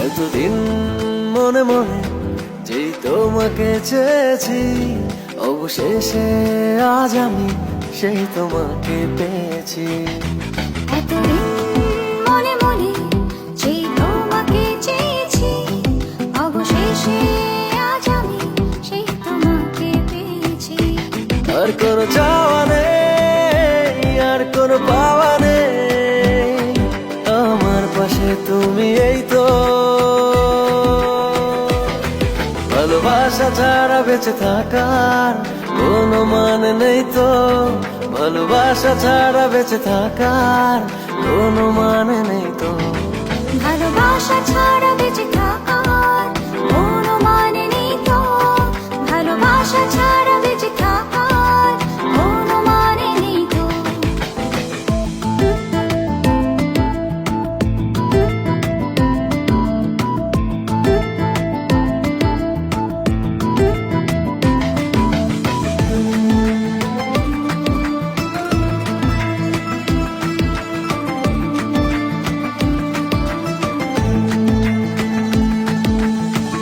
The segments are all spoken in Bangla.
এতদিন মনে মনে যেই তোমাকে চেয়েছি, অবশেষে আজ আমি সেই তোমাকে পেয়েছি। এতদিন মনে মনে যেই তোমাকে চেয়েছি, অবশেষে আজ আমি সেই তোমাকে পেয়েছি। আর কোনো চাওয়া নেই, আর কোনো পাওয়া নেই, আমার পাশে তুমি এই তো। ভালোবাসা ছাড়া বেঁচে থাকার কোনো মানে নেই তো, ভালোবাসা ছাড়া বেঁচে থাকার কোনো মানে নেই তো। ভালোবাসা ছাড়া বেঁচে থাকার কোনো মানে নেই তো, ভালোবাসা ছাড়া বেঁচে থাকার কোনো মানে নেই তো।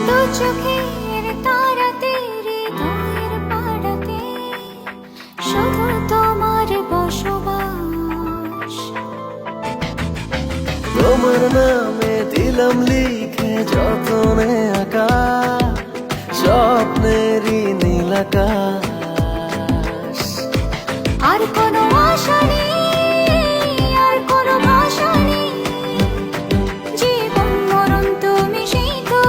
দু চোখের তারাতে হৃদয়ের পাড়াতে শুধু তোমার বসবাস। তোমার নামে দিলাম লিখে যতনে আঁকা স্বপ্নেরই নীল আকাশ। আর কোনো আশা নেই, আর কোনো ভাষা নেই, জীবন মরণ তুমি সেই তো।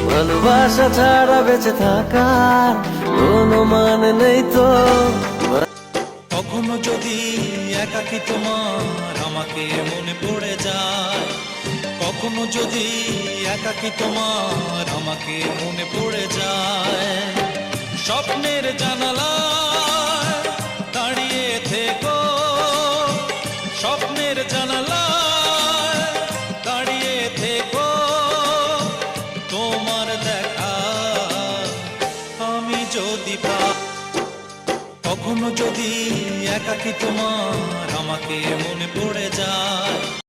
ভালোবাসা ছাড়া বেঁচে থাকার কোনো মানে নেই তো। কখনো যদি একাকী তোমার আমাকে মনে পড়ে যায়, কখনো যদি একাকী তোমার আমাকে মনে পড়ে যায়, স্বপ্নের জানালায় দাঁড়িয়ে থেকো, স্বপ্নের জানালায় দাঁড়িয়ে থেকো, তোমার দেখা আমি যদি পাই। কখনো যদি একাকী তোমার আমাকে মনে পড়ে যায়।